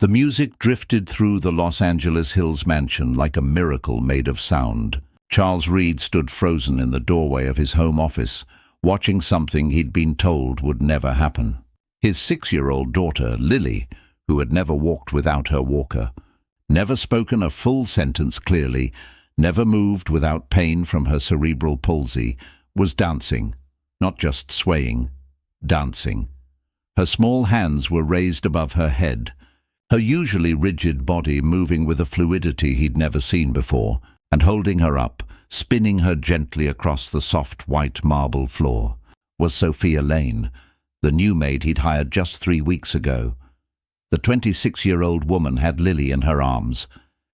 The music drifted through the Los Angeles Hills mansion like a miracle made of sound. Charles Reed stood frozen in the doorway of his home office, watching something he'd been told would never happen. His 6-year-old daughter, Lily, who had never walked without her walker, never spoken a full sentence clearly, never moved without pain from her cerebral palsy, was dancing, not just swaying, dancing. Her small hands were raised above her head, her usually rigid body moving with a fluidity he'd never seen before, and holding her up, spinning her gently across the soft white marble floor, was Sophia Lane, the new maid he'd hired just 3 weeks ago. The 26-year-old woman had Lily in her arms,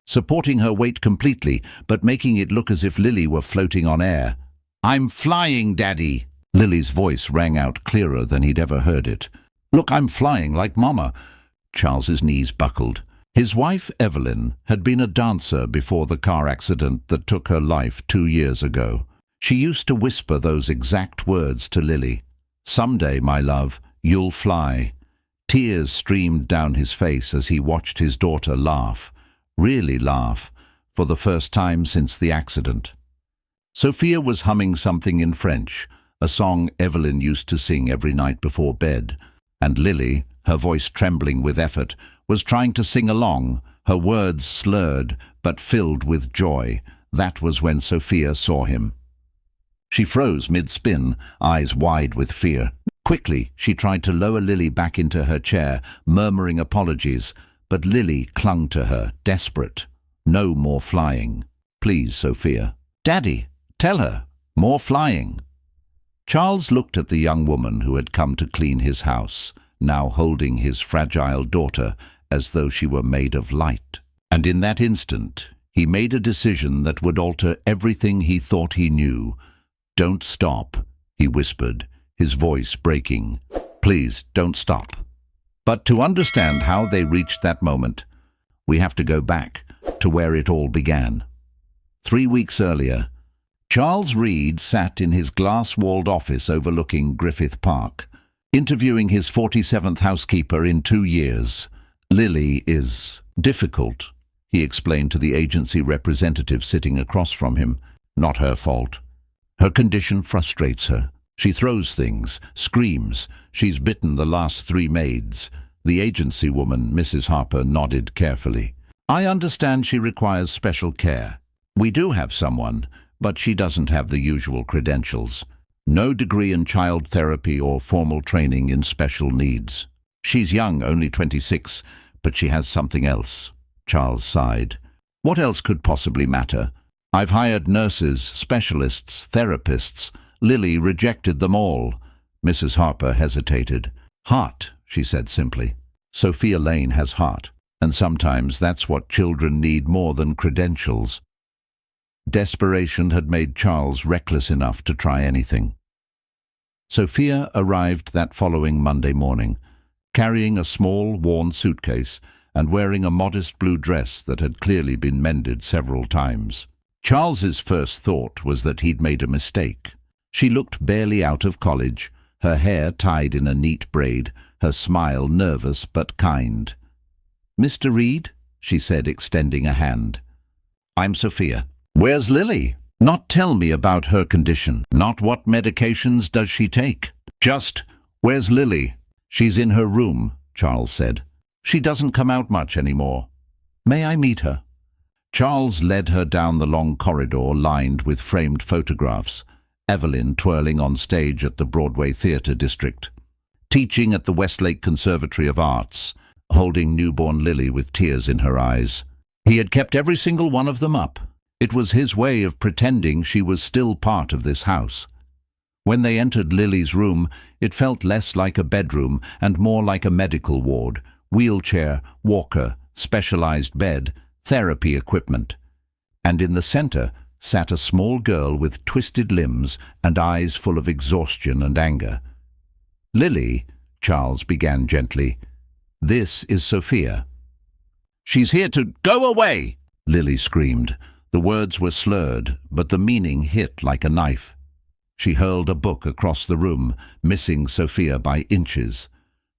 supporting her weight completely, but making it look as if Lily were floating on air. "I'm flying, Daddy!" Lily's voice rang out clearer than he'd ever heard it. "Look, I'm flying like Mama." Charles's knees buckled. His wife, Evelyn, had been a dancer before the car accident that took her life 2 years ago. She used to whisper those exact words to Lily. "Someday, my love, you'll fly." Tears streamed down his face as he watched his daughter laugh, really laugh, for the first time since the accident. Sophia was humming something in French, a song Evelyn used to sing every night before bed, and Lily, her voice trembling with effort, was trying to sing along, her words slurred but filled with joy. That was when Sophia saw him. She froze mid-spin, eyes wide with fear. Quickly, she tried to lower Lily back into her chair, murmuring apologies, but Lily clung to her, desperate. "No more flying. Please, Sophia." "Daddy, tell her. More flying." Charles looked at the young woman who had come to clean his house, now holding his fragile daughter as though she were made of light. And in that instant, he made a decision that would alter everything he thought he knew. "Don't stop," he whispered, his voice breaking. "Please, don't stop." But to understand how they reached that moment, we have to go back to where it all began. 3 weeks earlier, Charles Reed sat in his glass-walled office overlooking Griffith Park, interviewing his 47th housekeeper in 2 years. "Lily is difficult," he explained to the agency representative sitting across from him. "Not her fault. Her condition frustrates her. She throws things, screams. She's bitten the last 3 maids." The agency woman, Mrs. Harper, nodded carefully. "I understand she requires special care. We do have someone, but she doesn't have the usual credentials. No degree in child therapy or formal training in special needs. She's young, only 26, but she has something else." Charles sighed. "What else could possibly matter? I've hired nurses, specialists, therapists. Lily rejected them all." Mrs. Harper hesitated. "Heart," she said simply. "Sophia Lane has heart, and sometimes that's what children need more than credentials." Desperation had made Charles reckless enough to try anything. Sophia arrived that following Monday morning, carrying a small, worn suitcase and wearing a modest blue dress that had clearly been mended several times. Charles's first thought was that he'd made a mistake. She looked barely out of college, her hair tied in a neat braid, her smile nervous but kind. "Mr. Reed?" she said, extending a hand. "I'm Sophia." "Where's Lily?" "Not tell me about her condition. Not what medications does she take. Just, where's Lily?" "She's in her room," Charles said. "She doesn't come out much anymore." "May I meet her?" Charles led her down the long corridor lined with framed photographs, Evelyn twirling on stage at the Broadway Theatre District, teaching at the Westlake Conservatory of Arts, holding newborn Lily with tears in her eyes. He had kept every single one of them up. It was his way of pretending she was still part of this house. When they entered Lily's room, it felt less like a bedroom and more like a medical ward: wheelchair, walker, specialized bed, therapy equipment. And in the center sat a small girl with twisted limbs and eyes full of exhaustion and anger. "Lily," Charles began gently, "this is Sophia." "She's here to—" "Go away!" Lily screamed. The words were slurred, but the meaning hit like a knife. She hurled a book across the room, missing Sophia by inches.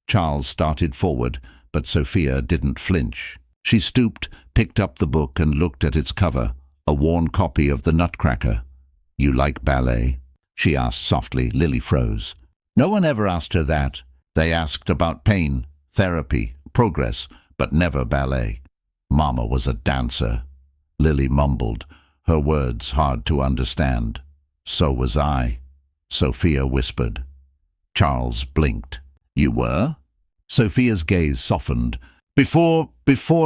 Charles started forward, But Sophia didn't flinch. She stooped, picked up the book and looked at its cover, a worn copy of the Nutcracker. "You like ballet?" she asked softly. Lily froze. No one ever asked her that. They asked about pain, therapy, progress, but never ballet. Mama was a dancer. Lily mumbled, her words hard to understand. So was I. Sophia whispered. Charles blinked. "You were?" Sophia's gaze softened. Before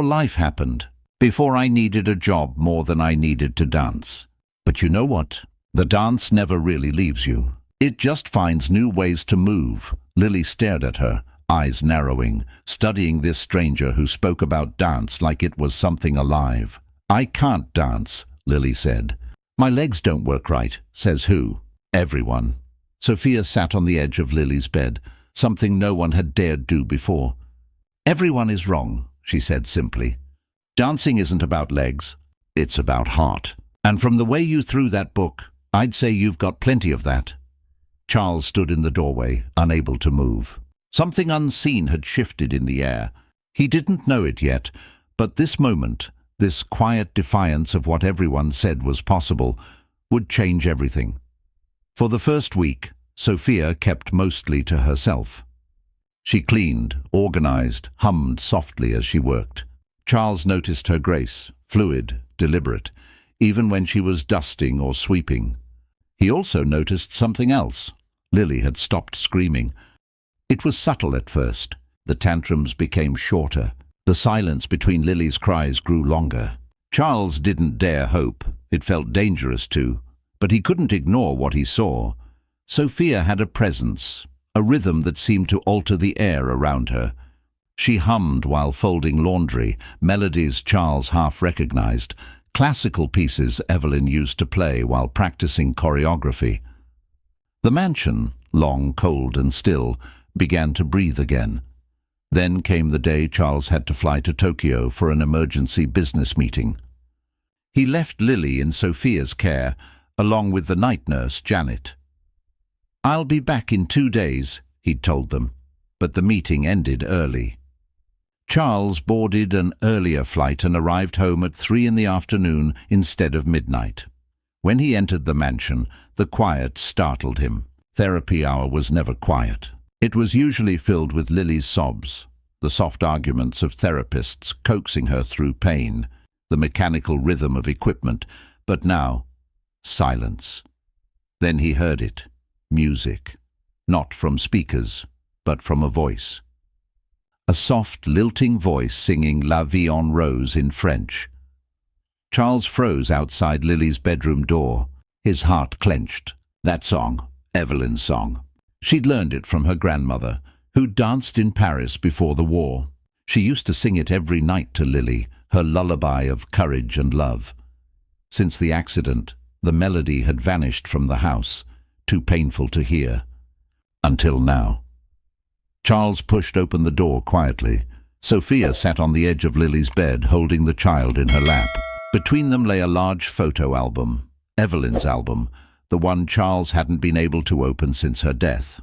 life happened. Before I needed a job more than I needed to dance. But you know what? The dance never really leaves you. It just finds new ways to move. Lily stared at her, eyes narrowing, studying this stranger who spoke about dance like it was something alive. "I can't dance," Lily said. "My legs don't work right." "Says who?" "Everyone." Sophia sat on the edge of Lily's bed, something no one had dared do before. "Everyone is wrong," she said simply. "Dancing isn't about legs. It's about heart. And from the way you threw that book, I'd say you've got plenty of that." Charles stood in the doorway, unable to move. Something unseen had shifted in the air. He didn't know it yet, but this moment, this quiet defiance of what everyone said was possible, would change everything. For the first week, Sophia kept mostly to herself. She cleaned, organized, hummed softly as she worked. Charles noticed her grace, fluid, deliberate, even when she was dusting or sweeping. He also noticed something else. Lily had stopped screaming. It was subtle at first. The tantrums became shorter. The silence between Lily's cries grew longer. Charles didn't dare hope. It felt dangerous to. But he couldn't ignore what he saw. Sophia had a presence, a rhythm that seemed to alter the air around her. She hummed while folding laundry, melodies Charles half recognized, classical pieces Evelyn used to play while practicing choreography. The mansion, long, cold and still, began to breathe again. Then came the day Charles had to fly to Tokyo for an emergency business meeting. He left Lily in Sophia's care, along with the night nurse, Janet. "I'll be back in 2 days," he'd told them, but the meeting ended early. Charles boarded an earlier flight and arrived home at 3 in the afternoon instead of midnight. When he entered the mansion, the quiet startled him. Therapy hour was never quiet. It was usually filled with Lily's sobs, the soft arguments of therapists coaxing her through pain, the mechanical rhythm of equipment, but now, silence. Then he heard it, music, not from speakers, but from a voice. A soft, lilting voice singing La Vie en Rose in French. Charles froze outside Lily's bedroom door, his heart clenched. That song, Evelyn's song. She'd learned it from her grandmother, who danced in Paris before the war. She used to sing it every night to Lily, her lullaby of courage and love. Since the accident, the melody had vanished from the house, too painful to hear. Until now. Charles pushed open the door quietly. Sophia sat on the edge of Lily's bed, holding the child in her lap. Between them lay a large photo album, Evelyn's album, the one Charles hadn't been able to open since her death.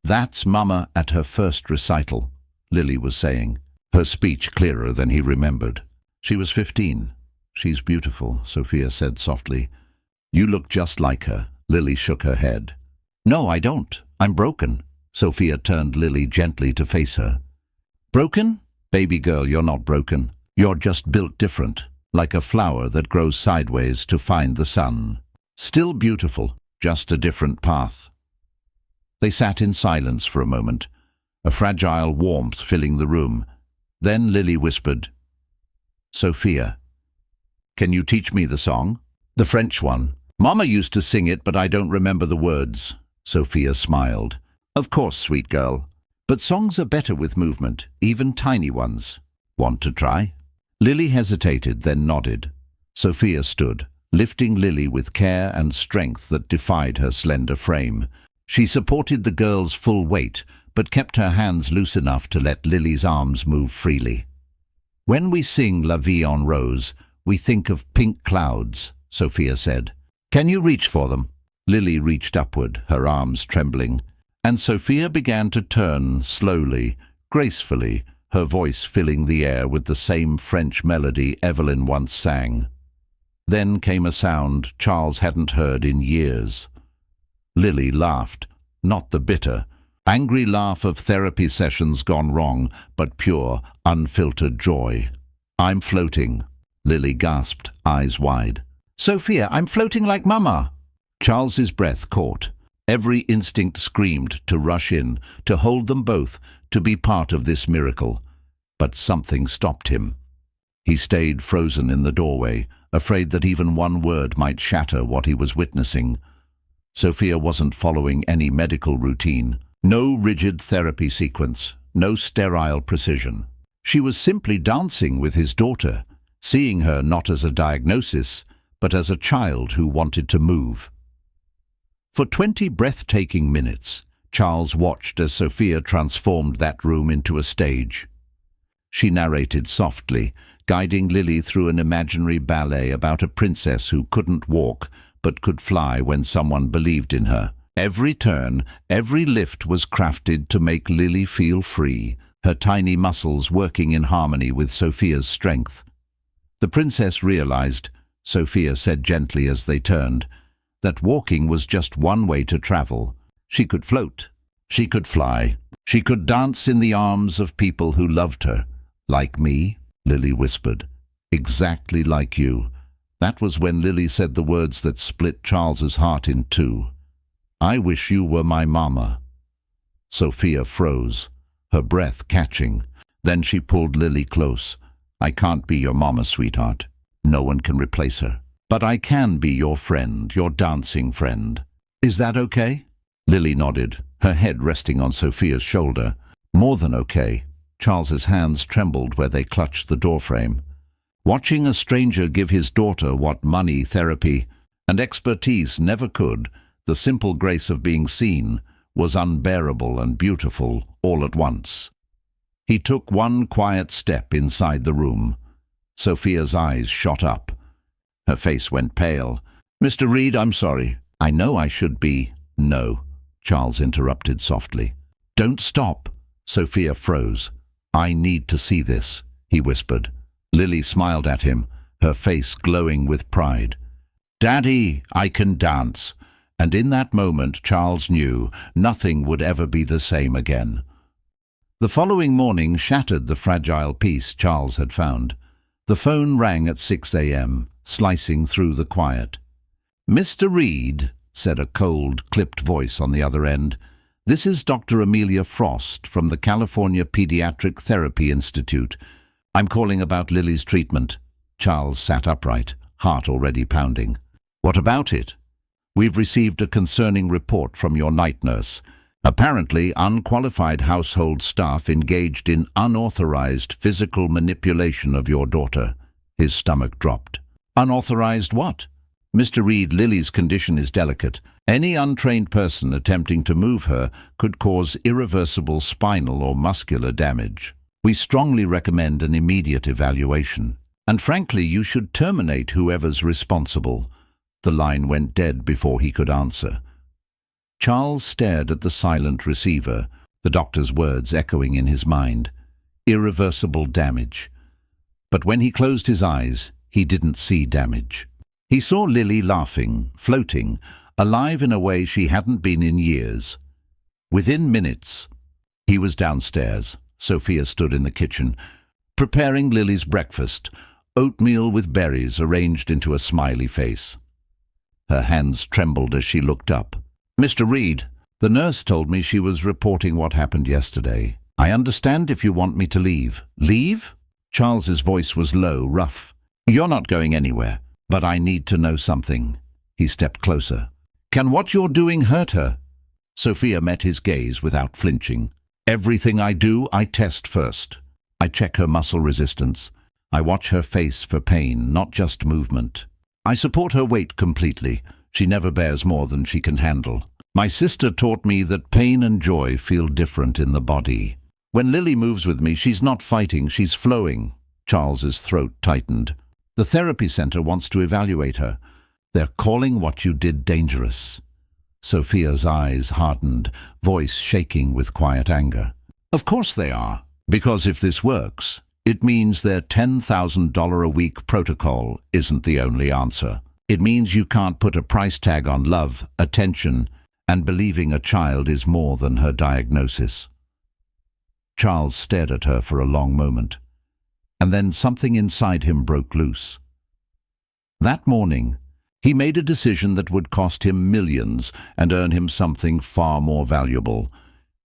"That's Mama at her first recital," Lily was saying, her speech clearer than he remembered. "She was 15. She's beautiful," Sophia said softly. "You look just like her." Lily shook her head. "No, I don't. I'm broken." Sophia turned Lily gently to face her. "Broken? Baby girl, you're not broken. You're just built different, like a flower that grows sideways to find the sun. Still beautiful, just a different path." They sat in silence for a moment, a fragile warmth filling the room. Then Lily whispered, "Sophia, can you teach me the song?" "The French one. Mama used to sing it, but I don't remember the words." Sophia smiled. "Of course, sweet girl. But songs are better with movement, even tiny ones. Want to try?" Lily hesitated, then nodded. Sophia stood, lifting Lily with care and strength that defied her slender frame. She supported the girl's full weight, but kept her hands loose enough to let Lily's arms move freely. "When we sing La Vie en Rose, we think of pink clouds," Sophia said. "Can you reach for them?" Lily reached upward, her arms trembling, and Sophia began to turn slowly, gracefully, her voice filling the air with the same French melody Evelyn once sang. Then came a sound Charles hadn't heard in years. Lily laughed, not the bitter, angry laugh of therapy sessions gone wrong, but pure, unfiltered joy. "I'm floating," Lily gasped, eyes wide. "Sophia, I'm floating like Mama!" Charles's breath caught. Every instinct screamed to rush in, to hold them both, to be part of this miracle. But something stopped him. He stayed frozen in the doorway, afraid that even one word might shatter what he was witnessing. Sophia wasn't following any medical routine. No rigid therapy sequence, no sterile precision. She was simply dancing with his daughter, seeing her not as a diagnosis, but as a child who wanted to move. For 20 breathtaking minutes, Charles watched as Sophia transformed that room into a stage. She narrated softly, guiding Lily through an imaginary ballet about a princess who couldn't walk but could fly when someone believed in her. Every turn, every lift was crafted to make Lily feel free, her tiny muscles working in harmony with Sophia's strength. The princess realized, Sophia said gently as they turned, that walking was just one way to travel. She could float. She could fly. She could dance in the arms of people who loved her. "Like me?" Lily whispered. "Exactly like you." That was when Lily said the words that split Charles's heart in two. "I wish you were my mama." Sophia froze, her breath catching. Then she pulled Lily close. "I can't be your mama, sweetheart. No one can replace her. But I can be your friend, your dancing friend. Is that okay?" Lily nodded, her head resting on Sophia's shoulder. More than okay. Charles's hands trembled where they clutched the doorframe. Watching a stranger give his daughter what money, therapy, and expertise never could, the simple grace of being seen, was unbearable and beautiful all at once. He took one quiet step inside the room. Sophia's eyes shot up. Her face went pale. "Mr. Reed, I'm sorry. I know I should be—" "No," Charles interrupted softly. "Don't stop." Sophia froze. "I need to see this," he whispered. Lily smiled at him, her face glowing with pride. "Daddy, I can dance." And in that moment, Charles knew nothing would ever be the same again. The following morning shattered the fragile peace Charles had found. The phone rang at 6 a.m., slicing through the quiet. "Mr. Reed," said a cold, clipped voice on the other end, "this is Dr. Amelia Frost from the California Pediatric Therapy Institute. I'm calling about Lily's treatment." Charles sat upright, heart already pounding. "What about it?" "We've received a concerning report from your night nurse. Apparently, unqualified household staff engaged in unauthorized physical manipulation of your daughter." His stomach dropped. "Unauthorized what?" "Mr. Reed, Lily's condition is delicate. Any untrained person attempting to move her could cause irreversible spinal or muscular damage. We strongly recommend an immediate evaluation. And frankly, you should terminate whoever's responsible." The line went dead before he could answer. Charles stared at the silent receiver, the doctor's words echoing in his mind. Irreversible damage. But when he closed his eyes, he didn't see damage. He saw Lily laughing, floating, alive in a way she hadn't been in years. Within minutes, he was downstairs. Sophia stood in the kitchen, preparing Lily's breakfast, oatmeal with berries arranged into a smiley face. Her hands trembled as she looked up. "Mr. Reed, the nurse told me she was reporting what happened yesterday. I understand if you want me to leave." "Leave?" Charles's voice was low, rough. "You're not going anywhere, but I need to know something." He stepped closer. "Can what you're doing hurt her?" Sophia met his gaze without flinching. "Everything I do, I test first. I check her muscle resistance. I watch her face for pain, not just movement. I support her weight completely. She never bears more than she can handle. My sister taught me that pain and joy feel different in the body. When Lily moves with me, she's not fighting, she's flowing." Charles's throat tightened. "The therapy center wants to evaluate her. They're calling what you did dangerous." Sophia's eyes hardened, voice shaking with quiet anger. "Of course they are. Because if this works, it means their $10,000 a week protocol isn't the only answer. It means you can't put a price tag on love, attention, and believing a child is more than her diagnosis. Charles stared at her for a long moment, and then something inside him broke loose. That morning, he made a decision that would cost him millions and earn him something far more valuable.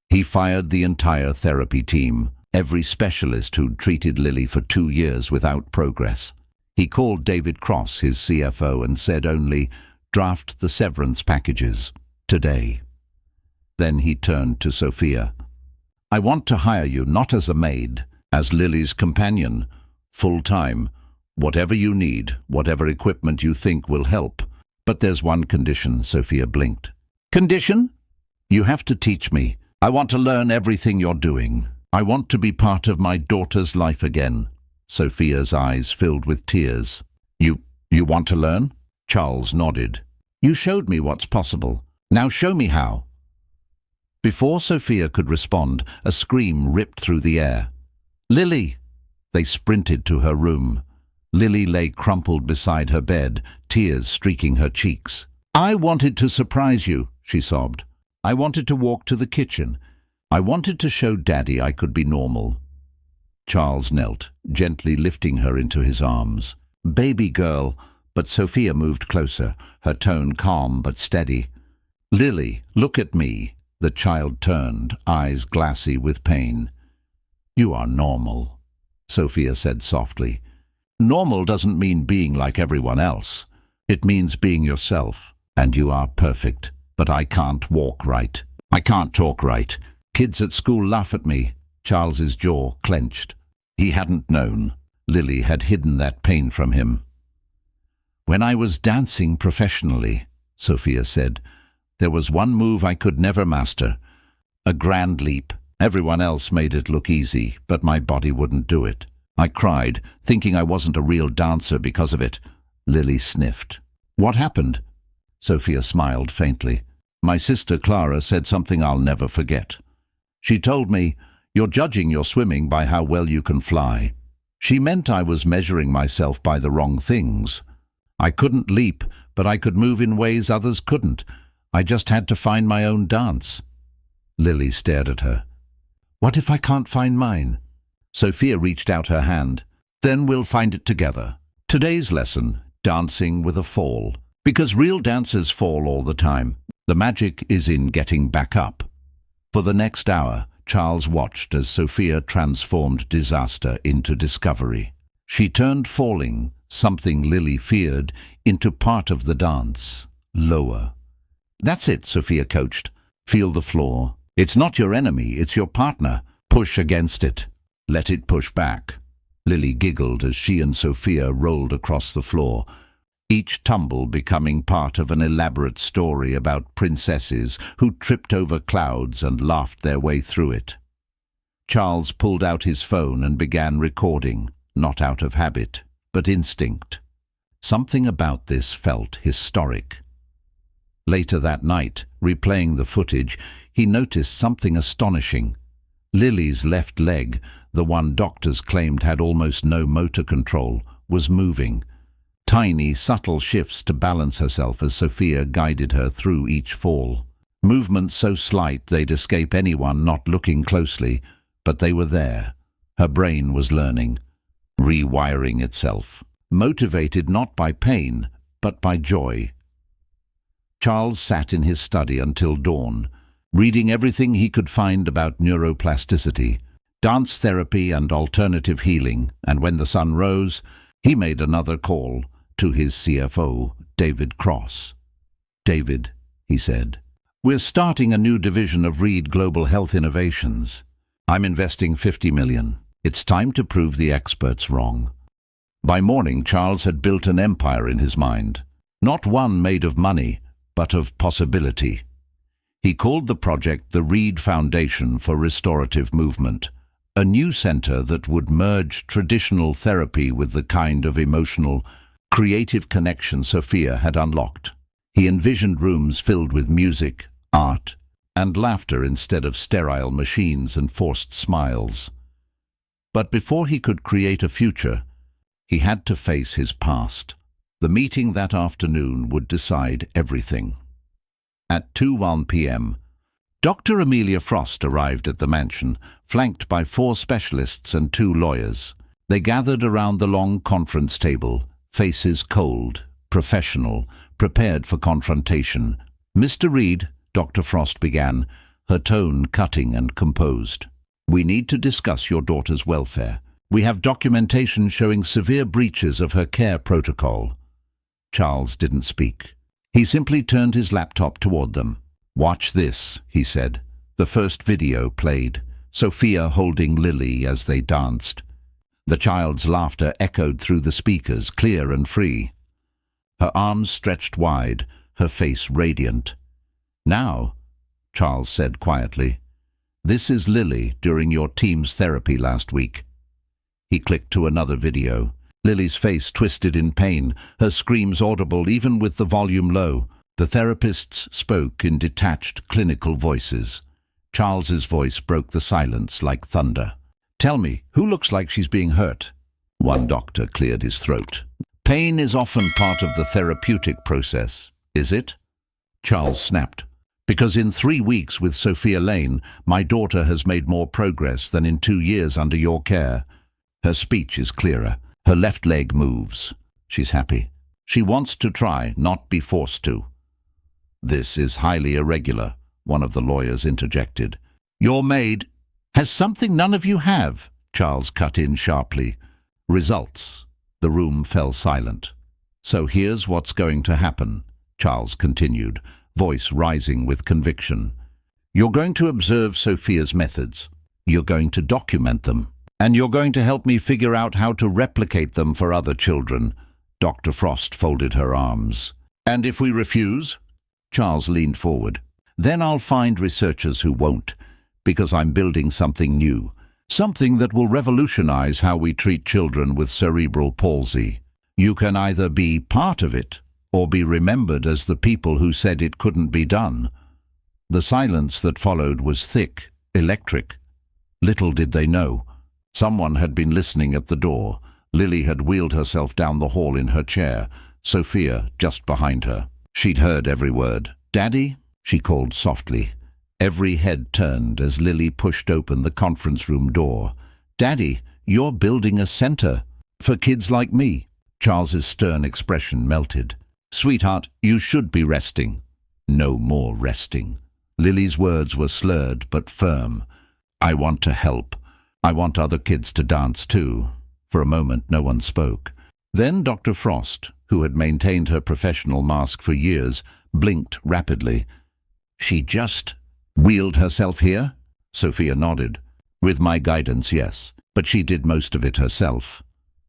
He fired the entire therapy team, every specialist who'd treated Lily for 2 years without progress. He called David Cross, his CFO, and said only, "Draft the severance packages today." Then he turned to Sophia. "I want to hire you not as a maid, as Lily's companion, full-time, whatever you need, whatever equipment you think will help. But there's one condition," Sophia blinked. "Condition? You have to teach me. I want to learn everything you're doing. I want to be part of my daughter's life again." Sophia's eyes filled with tears. You want to learn?" Charles nodded. "You showed me what's possible. Now show me how." Before Sophia could respond, a scream ripped through the air. "Lily!" They sprinted to her room. Lily lay crumpled beside her bed, tears streaking her cheeks. "I wanted to surprise you," she sobbed. "I wanted to walk to the kitchen. I wanted to show Daddy I could be normal." Charles knelt, gently lifting her into his arms. "Baby girl," but Sophia moved closer, her tone calm but steady. "Lily, look at me." The child turned, eyes glassy with pain. "You are normal," Sophia said softly. "Normal doesn't mean being like everyone else. It means being yourself, and you are perfect. But I can't walk right. I can't talk right. Kids at school laugh at me." Charles's jaw clenched. He hadn't known. Lily had hidden that pain from him. "When I was dancing professionally," Sophia said, "there was one move I could never master. A grand leap. Everyone else made it look easy, but my body wouldn't do it. I cried, thinking I wasn't a real dancer because of it." Lily sniffed. "What happened?" Sophia smiled faintly. "My sister Clara said something I'll never forget. She told me, 'You're judging your swimming by how well you can fly.' She meant I was measuring myself by the wrong things. I couldn't leap, but I could move in ways others couldn't. I just had to find my own dance." Lily stared at her. "What if I can't find mine?" Sophia reached out her hand. "Then we'll find it together. Today's lesson, dancing with a fall. Because real dancers fall all the time. The magic is in getting back up." For the next hour, Charles watched as Sophia transformed disaster into discovery. She turned falling, something Lily feared, into part of the dance. Lower. "That's it," Sophia coached. "Feel the floor. It's not your enemy, it's your partner. Push against it. Let it push back." Lily giggled as she and Sophia rolled across the floor, each tumble becoming part of an elaborate story about princesses who tripped over clouds and laughed their way through it. Charles pulled out his phone and began recording, not out of habit, but instinct. Something about this felt historic. Later that night, replaying the footage, he noticed something astonishing. Lily's left leg, the one doctors claimed had almost no motor control, was moving. Tiny, subtle shifts to balance herself as Sophia guided her through each fall. Movements so slight they'd escape anyone not looking closely, but they were there. Her brain was learning, rewiring itself, motivated not by pain, but by joy. Charles sat in his study until dawn, reading everything he could find about neuroplasticity, dance therapy and alternative healing, and when the sun rose, he made another call to his CFO, David Cross. "David," he said, "we're starting a new division of Reed Global Health Innovations. I'm investing $50 million. It's time to prove the experts wrong." By morning, Charles had built an empire in his mind, not one made of money, but of possibility. He called the project the Reed Foundation for Restorative Movement, a new center that would merge traditional therapy with the kind of emotional, creative connection Sophia had unlocked. He envisioned rooms filled with music, art, and laughter instead of sterile machines and forced smiles. But before he could create a future, he had to face his past. The meeting that afternoon would decide everything. At 2:01 p.m., Dr. Amelia Frost arrived at the mansion, flanked by 4 specialists and 2 lawyers. They gathered around the long conference table, faces cold, professional, prepared for confrontation. "Mr. Reed," Dr. Frost began, her tone cutting and composed. "We need to discuss your daughter's welfare. We have documentation showing severe breaches of her care protocol." Charles didn't speak. He simply turned his laptop toward them. "Watch this," he said. The first video played, Sophia holding Lily as they danced. The child's laughter echoed through the speakers, clear and free. Her arms stretched wide, her face radiant. "Now," Charles said quietly, "this is Lily during your team's therapy last week." He clicked to another video. Lily's face twisted in pain, her screams audible even with the volume low. The therapists spoke in detached, clinical voices. Charles's voice broke the silence like thunder. "Tell me, who looks like she's being hurt?" One doctor cleared his throat. "Pain is often part of the therapeutic process, is it?" Charles snapped. "Because in 3 weeks with Sophia Lane, my daughter has made more progress than in 2 years under your care. Her speech is clearer. Her left leg moves. She's happy. She wants to try, not be forced to." "This is highly irregular," one of the lawyers interjected. "Your maid has something none of you have," Charles cut in sharply. "Results." The room fell silent. "So here's what's going to happen," Charles continued, voice rising with conviction. "You're going to observe Sophia's methods. You're going to document them. And you're going to help me figure out how to replicate them for other children." Dr. Frost folded her arms. "And if we refuse?" Charles leaned forward. "Then I'll find researchers who won't, because I'm building something new, something that will revolutionize how we treat children with cerebral palsy. You can either be part of it or be remembered as the people who said it couldn't be done." The silence that followed was thick, electric. Little did they know. Someone had been listening at the door. Lily had wheeled herself down the hall in her chair, Sophia just behind her. She'd heard every word. "Daddy?" she called softly. Every head turned as Lily pushed open the conference room door. "Daddy, you're building a center for kids like me." Charles's stern expression melted. "Sweetheart, you should be resting." "No more resting." Lily's words were slurred but firm. "I want to help. I want other kids to dance too." For a moment no one spoke. Then Dr. Frost, who had maintained her professional mask for years, blinked rapidly. "She just wheeled herself here?" Sophia nodded. "With my guidance, yes. But she did most of it herself."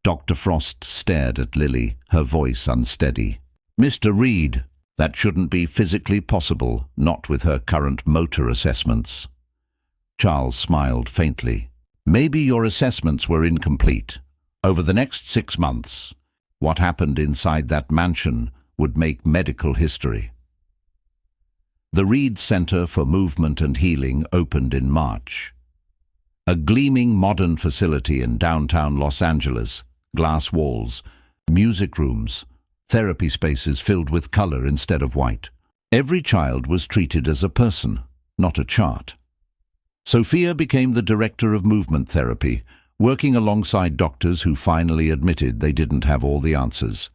Dr. Frost stared at Lily, her voice unsteady. "Mr. Reed, that shouldn't be physically possible, not with her current motor assessments." Charles smiled faintly. "Maybe your assessments were incomplete. Over the next 6 months, what happened inside that mansion would make medical history." The Reed Center for Movement and Healing opened in March. A gleaming modern facility in downtown Los Angeles, glass walls, music rooms, therapy spaces filled with color instead of white. Every child was treated as a person, not a chart. Sophia became the director of movement therapy, working alongside doctors who finally admitted they didn't have all the answers.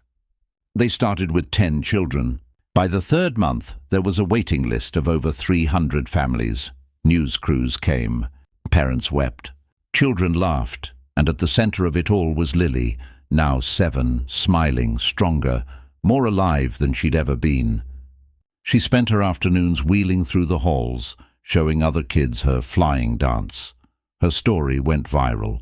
They started with 10 children. By the 3rd month, there was a waiting list of over 300 families. News crews came. Parents wept. Children laughed. And at the center of it all was Lily, now 7, smiling, stronger, more alive than she'd ever been. She spent her afternoons wheeling through the halls, showing other kids her flying dance. Her story went viral.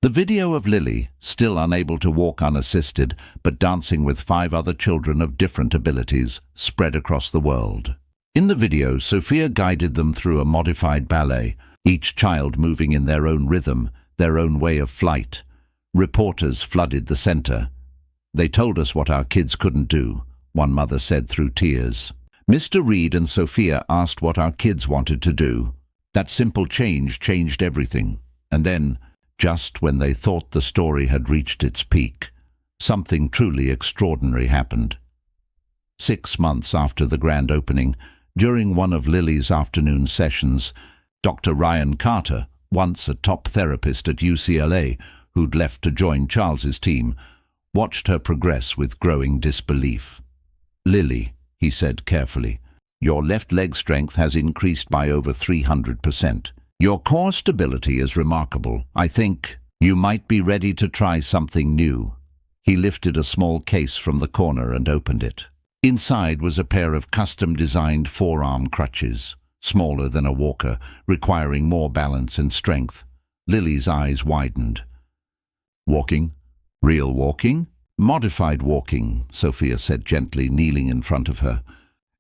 The video of Lily, still unable to walk unassisted, but dancing with 5 other children of different abilities, spread across the world. In the video, Sophia guided them through a modified ballet, each child moving in their own rhythm, their own way of flight. Reporters flooded the center. "They told us what our kids couldn't do," one mother said through tears. "Mr. Reed and Sophia asked what our kids wanted to do. That simple change changed everything. And then Just when they thought the story had reached its peak, something truly extraordinary happened. 6 months after the grand opening, during one of Lily's afternoon sessions, Dr. Ryan Carter, once a top therapist at UCLA who'd left to join Charles's team, watched her progress with growing disbelief. "Lily," he said carefully, "your left leg strength has increased by over 300%. Your core stability is remarkable. I think you might be ready to try something new." He lifted a small case from the corner and opened it. Inside was a pair of custom-designed forearm crutches, smaller than a walker, requiring more balance and strength. Lily's eyes widened. "Walking? Real walking?" "Modified walking," Sophia said gently, kneeling in front of her.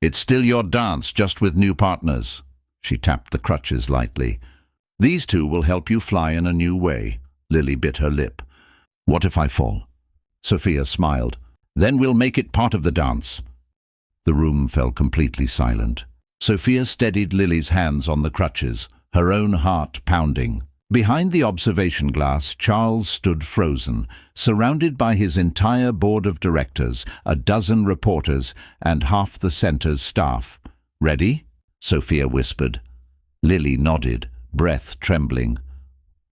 "It's still your dance, just with new partners." She tapped the crutches lightly. "These two will help you fly in a new way." Lily bit her lip. "What if I fall?" Sophia smiled. "Then we'll make it part of the dance." The room fell completely silent. Sophia steadied Lily's hands on the crutches, her own heart pounding. Behind the observation glass, Charles stood frozen, surrounded by his entire board of directors, a dozen reporters, and half the center's staff. "Ready?" Sophia whispered. Lily nodded, breath trembling.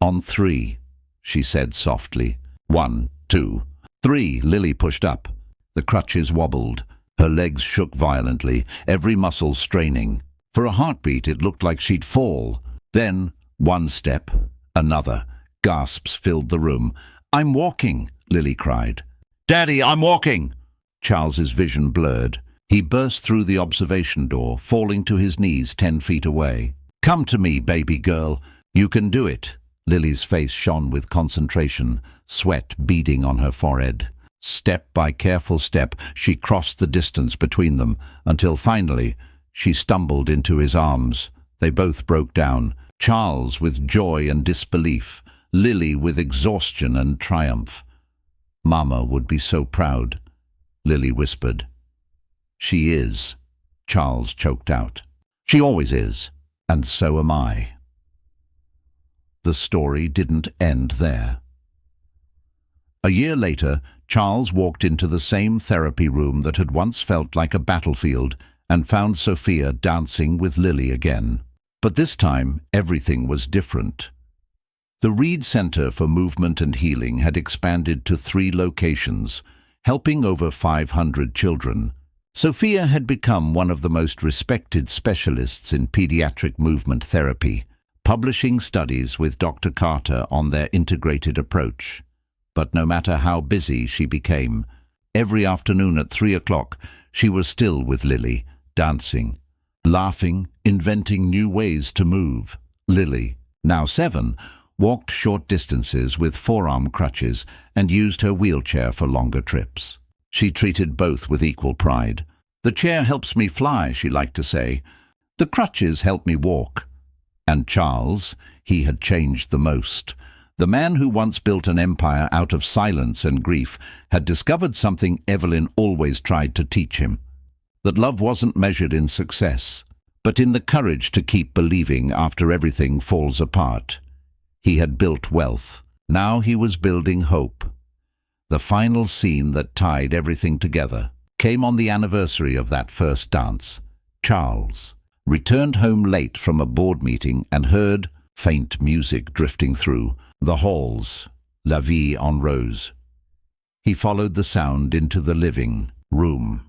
"On 3, she said softly. 1, 2, 3. Lily pushed up. The crutches wobbled. Her legs shook violently, every muscle straining. For a heartbeat, it looked like she'd fall. Then, one step, another. Gasps filled the room. "I'm walking," Lily cried. "Daddy, I'm walking!" Charles's vision blurred. He burst through the observation door, falling to his knees 10 feet away. "Come to me, baby girl. You can do it." Lily's face shone with concentration, sweat beading on her forehead. Step by careful step, she crossed the distance between them, until finally she stumbled into his arms. They both broke down, Charles with joy and disbelief, Lily with exhaustion and triumph. "Mama would be so proud," Lily whispered. "She is," Charles choked out. "She always is, and so am I." The story didn't end there. A year later, Charles walked into the same therapy room that had once felt like a battlefield and found Sophia dancing with Lily again. But this time, everything was different. The Reed Center for Movement and Healing had expanded to 3 locations, helping over 500 children. Sophia had become one of the most respected specialists in pediatric movement therapy, publishing studies with Dr. Carter on their integrated approach. But no matter how busy she became, every afternoon at 3 o'clock she was still with Lily, dancing, laughing, inventing new ways to move. Lily, now 7, walked short distances with forearm crutches and used her wheelchair for longer trips. She treated both with equal pride. "The chair helps me fly," she liked to say. "The crutches help me walk." And Charles, he had changed the most. The man who once built an empire out of silence and grief had discovered something Evelyn always tried to teach him, that love wasn't measured in success, but in the courage to keep believing after everything falls apart. He had built wealth. Now he was building hope. The final scene that tied everything together came on the anniversary of that first dance. Charles returned home late from a board meeting and heard faint music drifting through the halls, La Vie en Rose. He followed the sound into the living room.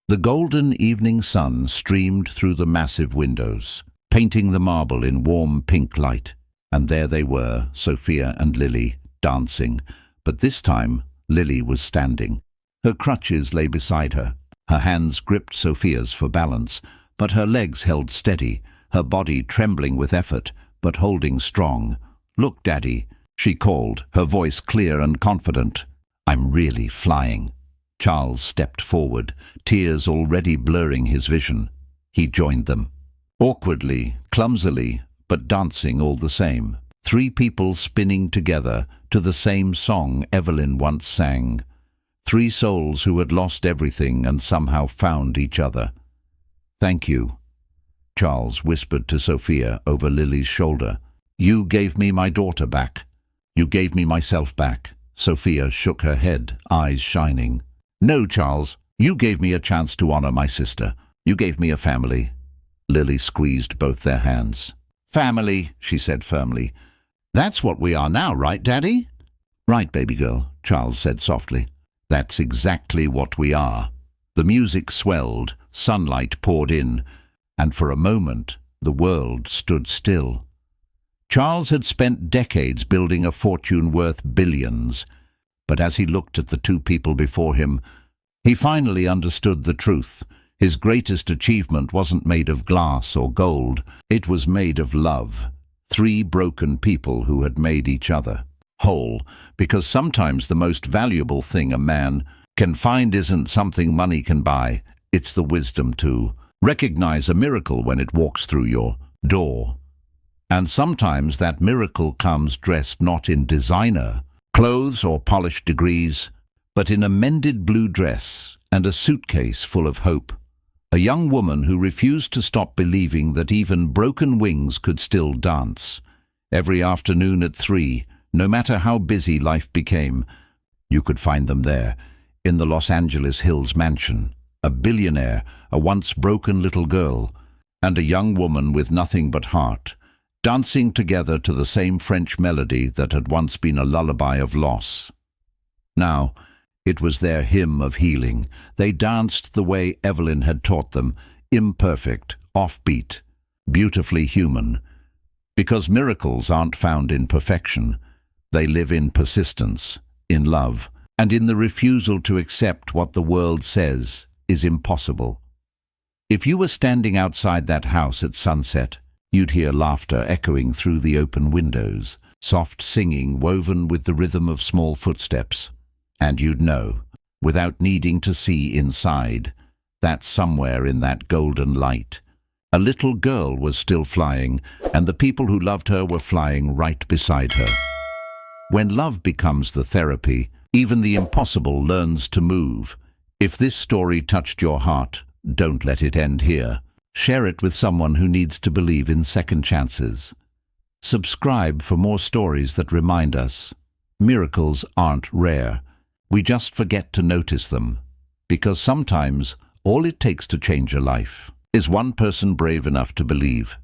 The golden evening sun streamed through the massive windows, painting the marble in warm pink light. And there they were, Sophia and Lily, dancing. But this time, Lily was standing. Her crutches lay beside her. Her hands gripped Sophia's for balance, but her legs held steady, her body trembling with effort, but holding strong. "Look, Daddy," she called, her voice clear and confident. "I'm really flying." Charles stepped forward, tears already blurring his vision. He joined them. Awkwardly, clumsily, but dancing all the same. 3 people spinning together to the same song Evelyn once sang. 3 souls who had lost everything and somehow found each other. "Thank you," Charles whispered to Sophia over Lily's shoulder. You gave me my daughter back. You gave me myself back." Sophia shook her head, eyes shining. "No, Charles, you gave me a chance to honor my sister. You gave me a family." Lily squeezed both their hands. "Family," she said firmly. "That's what we are now, right, Daddy?" "Right, baby girl," Charles said softly. "That's exactly what we are." The music swelled, sunlight poured in, and for a moment the world stood still. Charles had spent decades building a fortune worth billions, but as he looked at the two people before him, he finally understood the truth. His greatest achievement wasn't made of glass or gold. It was made of love. Three broken people who had made each other whole, because sometimes the most valuable thing a man can find isn't something money can buy. It's the wisdom to recognize a miracle when it walks through your door. And sometimes that miracle comes dressed not in designer clothes or polished degrees, but in a mended blue dress and a suitcase full of hope. A young woman who refused to stop believing that even broken wings could still dance. Every afternoon at 3, no matter how busy life became, you could find them there, in the Los Angeles Hills mansion. A billionaire, a once broken little girl, and a young woman with nothing but heart, dancing together to the same French melody that had once been a lullaby of loss. Now, it was their hymn of healing. They danced the way Evelyn had taught them, imperfect, offbeat, beautifully human. Because miracles aren't found in perfection. They live in persistence, in love, and in the refusal to accept what the world says is impossible. If you were standing outside that house at sunset, you'd hear laughter echoing through the open windows, soft singing woven with the rhythm of small footsteps. And you'd know, without needing to see inside, that somewhere in that golden light, a little girl was still flying, and the people who loved her were flying right beside her. When love becomes the therapy, even the impossible learns to move. If this story touched your heart, don't let it end here. Share it with someone who needs to believe in second chances. Subscribe for more stories that remind us miracles aren't rare. We just forget to notice them, because sometimes all it takes to change a life is one person brave enough to believe.